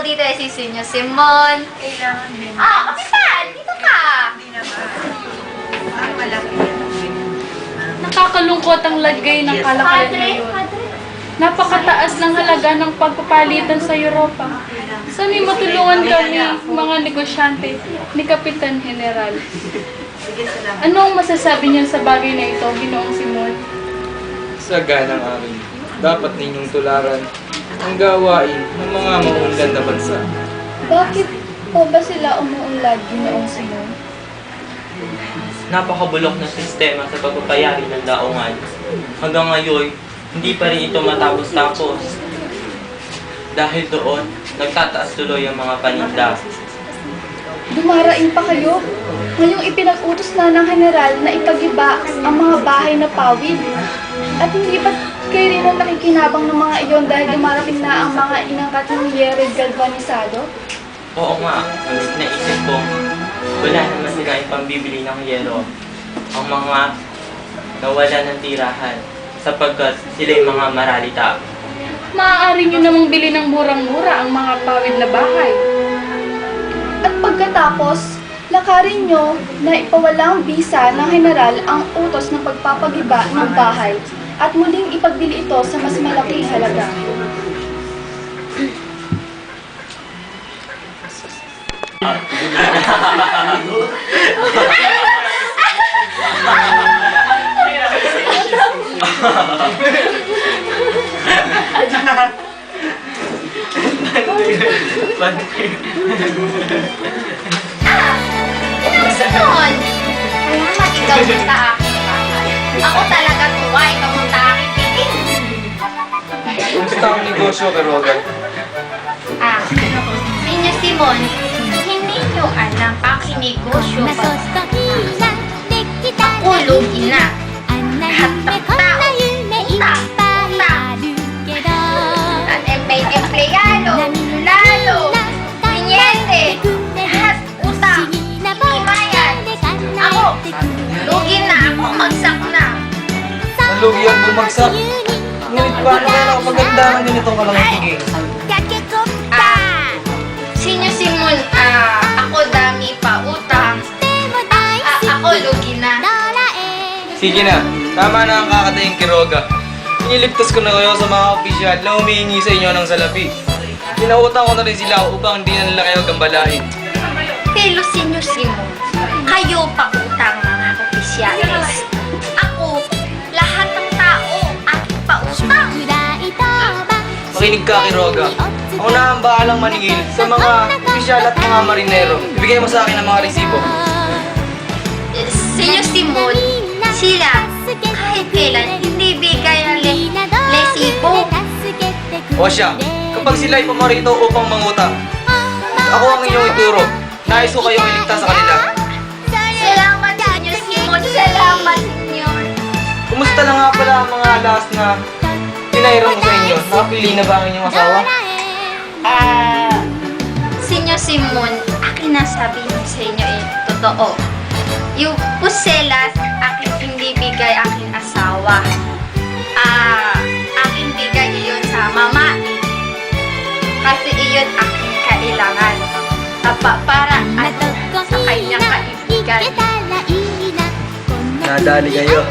dito ay si Senyor Simon. Kailangan din. Kapitan! Dito ka! Hindi naman. Malaki yan. Nakakalungkot ang lagay ng kalakalan ngayon. Napakataas ng halaga ng pagpapalitan sa Europa. Sana'y matulungan kami, mga negosyante, ni Kapitan General. Sige, salamat. Anong masasabi niyo sa bagay na ito, Ginoong Simon? Sa ganang akin, dapat ninyong tularan ang gawain ng mga maunlad na bansa. Bakit po ba sila umuunlad, Ginoong Simon? Napakabulok na sistema sa pagpapayari ng daungan. Hanggang ngayon, hindi pa rin ito matapos-tapos. Dahil doon, nagtataas tuloy ang mga paninda. Dumaraing pa kayo? Ngayong ipinag-utos na ng general na ipagiba ang mga bahay na pawid. At hindi ba kayo rin ang nakikinabang ng mga iyon dahil dumarating na ang mga inangkat ng yere galvanisado? Oo nga, ngunit naisip ko, wala naman sila yung pambibili ng yero. Ang mga nawala ng tirahan sapagkat sila yung mga maralita. Maaari nyo namang bili ng murang-mura ang mga pawid na bahay. At pagkatapos, lakarin nyo na ipawalang bisa ng general ang utos ng pagpapagiba ng bahay at muling ipagbili ito sa mas malaking halaga. Ginoong Simon! Salamat ikaw sa aking bahay. Ako talaga tuwa, ikaw ang sa aking piting. Kumusta ang negosyo, Kerogan? Senyor Simon, hindi nyo alam aking negosyo ba? Ako, lugi na. Lahat ng tao, utang. At empleyado, lalo, pinyente, lahat utang. Hindi mayan. Ako, lugi na. Ako, magsak na. Nalugi ang bumagsak. Ngunit paano kaya nakapaganda ng ganitong kalang tigil? Senyor Simon, ako dami pa utang. Ako, lugi na. Sige na, tama na ang kakatayang Quiroga. Iniligtas ko na kayo sa mga opisyal na humihingi sa inyo ng salapi. Pinautang ko na rin sila upang hindi na nila kayo gambalain. Pero Senyor Simon, kayo pa utang mga opisyalis. Ako, lahat ng tao, aking pa utang. Makinig ka, Quiroga. Ako na ang bahalang maningil sa mga opisyal at mga marinero. Ibigay mo sa akin ang mga resibo. Senyor Simon, sila, kahit kailan, hindi bigay ang lesibo. O siya, kapag sila ay pumarito upang mangutang, ako ang inyong ituro. Nais ko kayong iligtas sa kanila. Salamat, Senyor Simon. Salamat, Senyor. Kumusta na nga pala ang mga alas na pinairam ko sa inyo? Nakapili na ba ang inyong asawa? Senyor Simon, akin na sabihin sa inyo totoo. Yung puselas, akin hindi bigay aking asawa. Akin bigay iyon sa mama. Kasi iyon aking kailangan. Para sa kanyang kaibigan. Nadali kayo.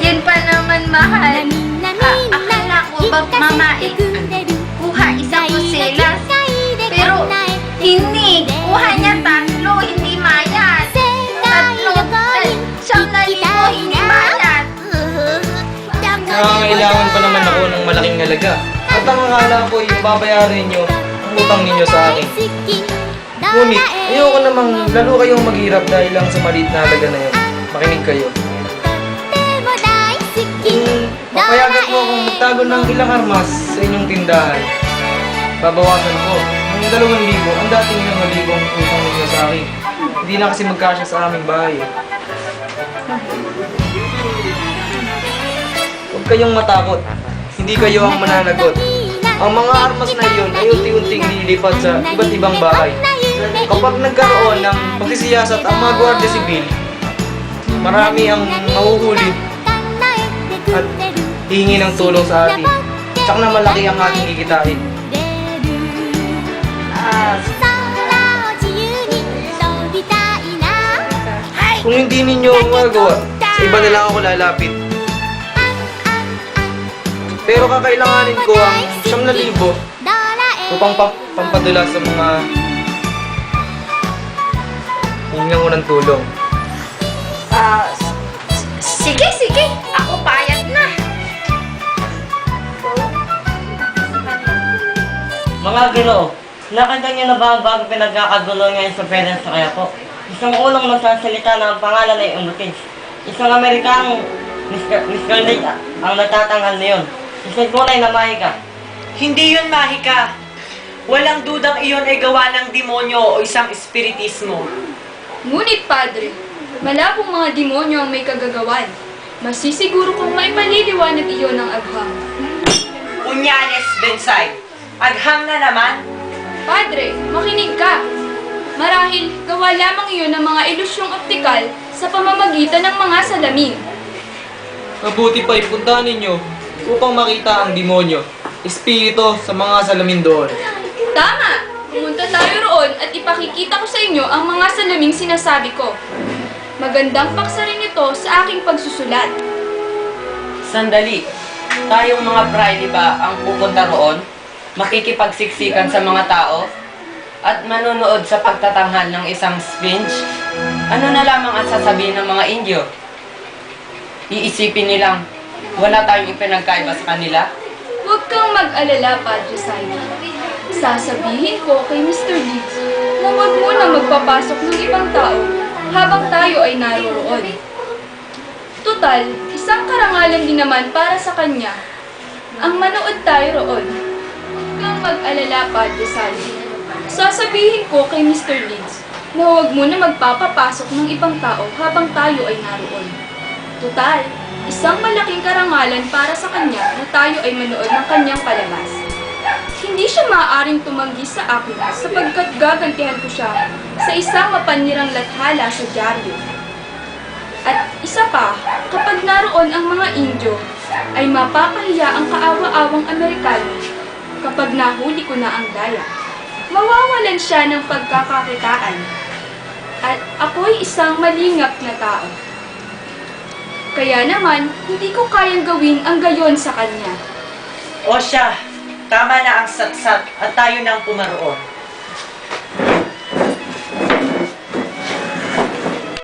Yun pa naman, mahal. Akala ko ba, mama, kuha isang puselas. Pero hindi. Kuha niya tatlo, hindi mayan. Tatlo, siyam na libo, hindi mayan. Nangangailangan pa naman ako ng malaking halaga. At ang akala ko yung babayarin nyo ang utang ninyo sa akin. Ngunit, ayoko namang lalo kayong maghirap dahil lang sa maliit na halaga na yun. Makinig kayo. Papayagan ko akong magtago ng ilang armas sa inyong tindahan. Babawasan ko ng 2,000 ang dating 5,000 ang utang ninyo sa akin. Hindi na kasi magkasya sa aming bahay. Huwag kayong matakot. Hindi kayo ang mananagot. Ang mga armas na iyon ay unti-unting nililipat sa iba't ibang bahay. Kapag nagkaroon ng pagsisiyasat ang mga Guardia Sibil, marami ang mahuhuli at hihingi ng tulong sa atin. Tsak na malaki ang ating kikitain. Kung hindi ninyo magawa, sa iba na lang ako lalapit. Pero kakailanganin ko ang 9,000 upang pampadula sa mga hihingan ko ng tulong. Sige, sige. Ako payag na. Mga Ginoo, nakita niyo na ba ang bago pinagkakagulo ngayon sa parents sa kaya po? Isang ulong nagsasalita na ang pangalan ay Umutis. Isang Amerikanong Mr. Lake ang natatanghal na yun. Isang kulay na mahika. Hindi yun mahika. Walang dudang iyon ay gawa ng demonyo o isang espiritismo. Ngunit, Padre, malabong mga demonyo ang may kagagawan. Masisiguro kong may paliliwanag iyon ng agham. Unyanes Bensay. Agham na naman. Padre, makinig ka. Marahil, gawa lamang iyon ng mga ilusyong optikal sa pamamagitan ng mga salamin. Mabuti pa ipuntahan ninyo upang makita ang demonyo, espiritu sa mga salamin doon. Tama! Pumunta tayo roon at ipakikita ko sa inyo ang mga salaming sinasabi ko. Magandang paksa rin ito sa aking pagsusulat. Sandali, tayong mga Friday ba ang pupunta roon? Makikipagsiksikan sa mga tao? At manonood sa pagtatanghal ng isang sphinx? Ano na lamang ang sasabihin ng mga Indio? Iisipin nilang wala tayong ipinagkaiba sa kanila? Huwag kang mag-alala, Padre Simon. Sasabihin ko kay Mr. Leeds na huwag muna magpapasok ng ibang tao habang tayo ay naroroon. Tutal, isang karangalan din naman para sa kanya ang manood tayo roon. Huwag kang mag-alala, Padre Simon. Sasabihin ko kay Mr. Leeds na huwag muna magpapapasok ng ibang tao habang tayo ay naroon. Tutal, isang malaking karangalan para sa kanya na tayo ay manood ng kanyang palabas. Hindi siya maaaring tumanggi sa akin sapagkat gagantihan ko siya sa isang mapanirang lathala sa dyaryo. At isa pa, kapag naroon ang mga Indio, ay mapapahiya ang kaawa-awang Amerikano kapag nahuli ko na ang daya. Mawawalan siya ng pagkakakitaan. At ako'y isang malingap na tao. Kaya naman, hindi ko kayang gawin ang gayon sa kanya. O siya, tama na ang satsat at tayo nang pumaroon.